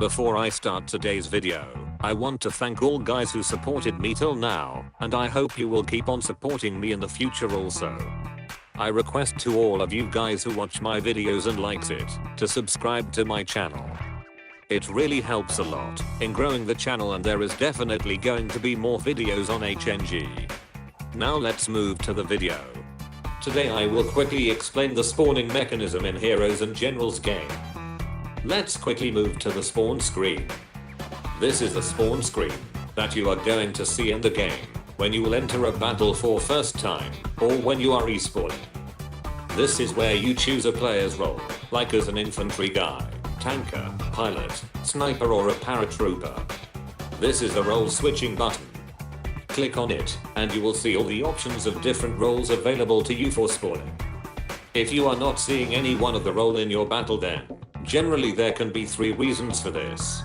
Before I start today's video, I want to thank all guys who supported me till now, and I hope you will keep on supporting me in the future also. I request to all of you guys who watch my videos and likes it, to subscribe to my channel. It really helps a lot in growing the channel, and there is definitely going to be more videos on HNG. Now let's move to the video. Today I will quickly explain the spawning mechanism in Heroes and Generals game. Let's quickly move to the spawn screen. This is the spawn screen that you are going to see in the game when you will enter a battle for first time, or when you are respawning. This is where you choose a player's role, like as an infantry guy, tanker, pilot, sniper or a paratrooper. This is the role switching button. Click on it, and you will see all the options of different roles available to you for spawning. If you are not seeing any one of the role in your battle, then generally there can be 3 reasons for this.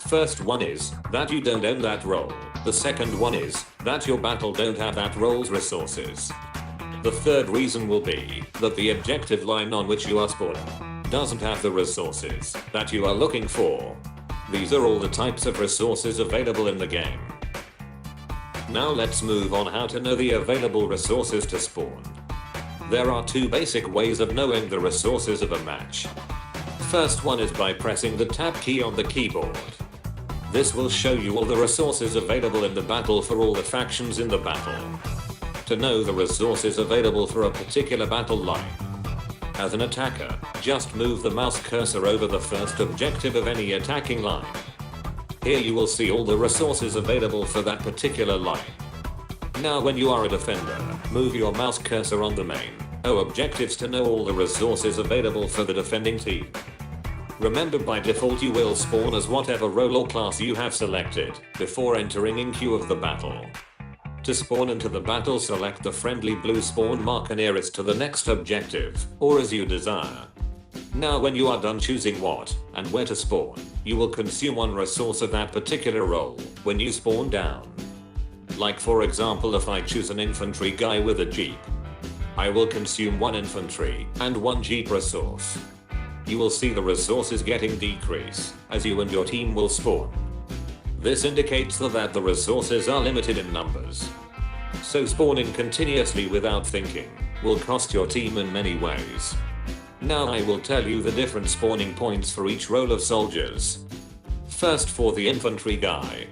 First one is that you don't own that role. The second one is that your battle don't have that role's resources. The third reason will be that the objective line on which you are spawning doesn't have the resources that you are looking for. These are all the types of resources available in the game. Now let's move on how to know the available resources to spawn. There are 2 basic ways of knowing the resources of a match. First one is by pressing the tab key on the keyboard. This will show you all the resources available in the battle for all the factions in the battle. To know the resources available for a particular battle line, as an attacker, just move the mouse cursor over the first objective of any attacking line. Here you will see all the resources available for that particular line. Now when you are a defender, move your mouse cursor on the main objectives to know all the resources available for the defending team. Remember, by default you will spawn as whatever role or class you have selected before entering in queue of the battle. To spawn into the battle, select the friendly blue spawn marker nearest to the next objective, or as you desire. Now when you are done choosing what and where to spawn, you will consume 1 resource of that particular role when you spawn down. Like for example, if I choose an infantry guy with a jeep, I will consume 1 infantry and 1 jeep resource. You will see the resources getting decrease as you and your team will spawn. This indicates that the resources are limited in numbers. So spawning continuously without thinking will cost your team in many ways. Now I will tell you the different spawning points for each role of soldiers. First, for the infantry guy.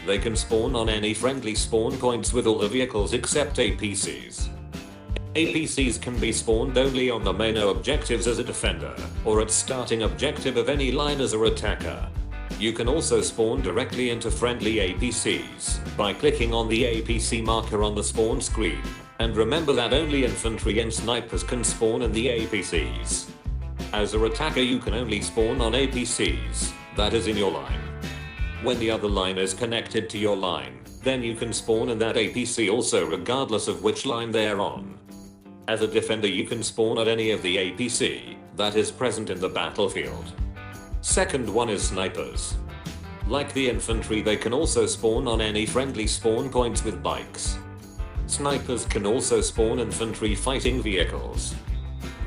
They can spawn on any friendly spawn points with all the vehicles except APCs. APCs can be spawned only on the main objectives as a defender, or at starting objective of any line as an attacker. You can also spawn directly into friendly APCs by clicking on the APC marker on the spawn screen. And remember that only infantry and snipers can spawn in the APCs. As an attacker you can only spawn on APCs that is in your line. When the other line is connected to your line, then you can spawn in that APC also, regardless of which line they are on. As a defender you can spawn at any of the APC that is present in the battlefield. Second one is snipers. Like the infantry, they can also spawn on any friendly spawn points with bikes. Snipers can also spawn infantry fighting vehicles.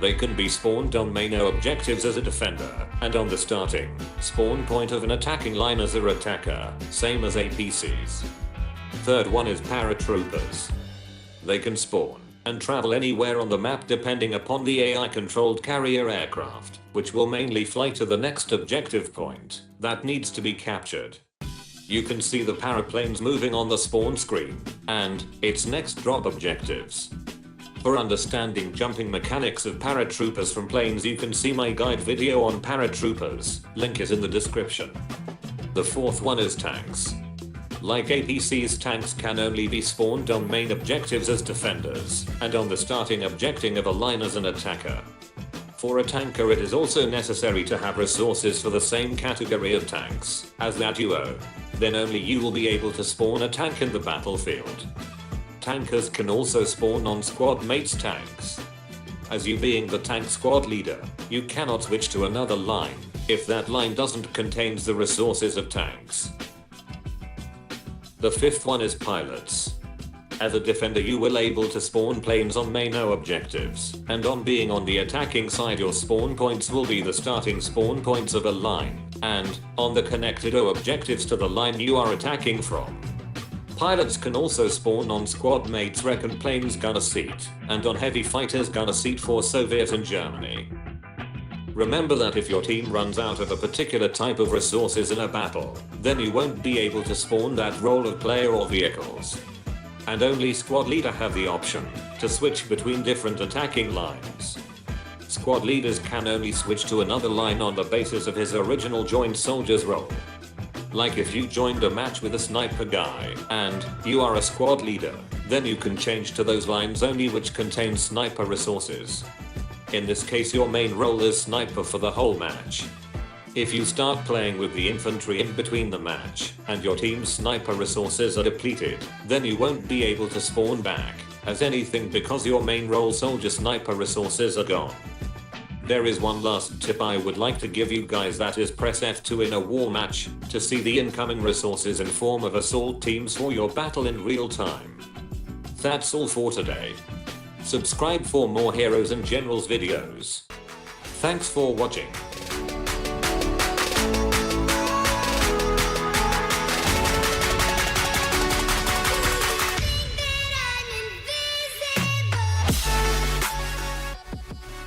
They can be spawned on main objectives as a defender, and on the starting spawn point of an attacking line as an attacker, same as APCs. Third one is paratroopers. They can spawn and travel anywhere on the map depending upon the AI-controlled carrier aircraft, which will mainly fly to the next objective point that needs to be captured. You can see the paraplanes moving on the spawn screen, and its next drop objectives. For understanding jumping mechanics of paratroopers from planes, you can see my guide video on paratroopers, link is in the description. The fourth one is tanks. Like APCs, tanks can only be spawned on main objectives as defenders, and on the starting objective of a line as an attacker. For a tanker it is also necessary to have resources for the same category of tanks as that you own. Then only you will be able to spawn a tank in the battlefield. Tankers can also spawn on squad mates' tanks. As you being the tank squad leader, you cannot switch to another line if that line doesn't contain the resources of tanks. The fifth one is pilots. As a defender you will able to spawn planes on main O objectives, and on being on the attacking side your spawn points will be the starting spawn points of a line, and on the connected O objectives to the line you are attacking from. Pilots can also spawn on squad mates recon planes gunner seat, and on heavy fighters gunner seat for Soviet and Germany. Remember that if your team runs out of a particular type of resources in a battle, then you won't be able to spawn that role of player or vehicles. And only squad leader have the option to switch between different attacking lines. Squad leaders can only switch to another line on the basis of his original joined soldier's role. Like if you joined a match with a sniper guy, and you are a squad leader, then you can change to those lines only which contain sniper resources. In this case your main role is sniper for the whole match. If you start playing with the infantry in between the match, and your team's sniper resources are depleted, then you won't be able to spawn back as anything because your main role soldier sniper resources are gone. There is one last tip I would like to give you guys, that is press F2 in a war match to see the incoming resources in form of assault teams for your battle in real time. That's all for today. Subscribe for more Heroes and Generals videos. Thanks for watching.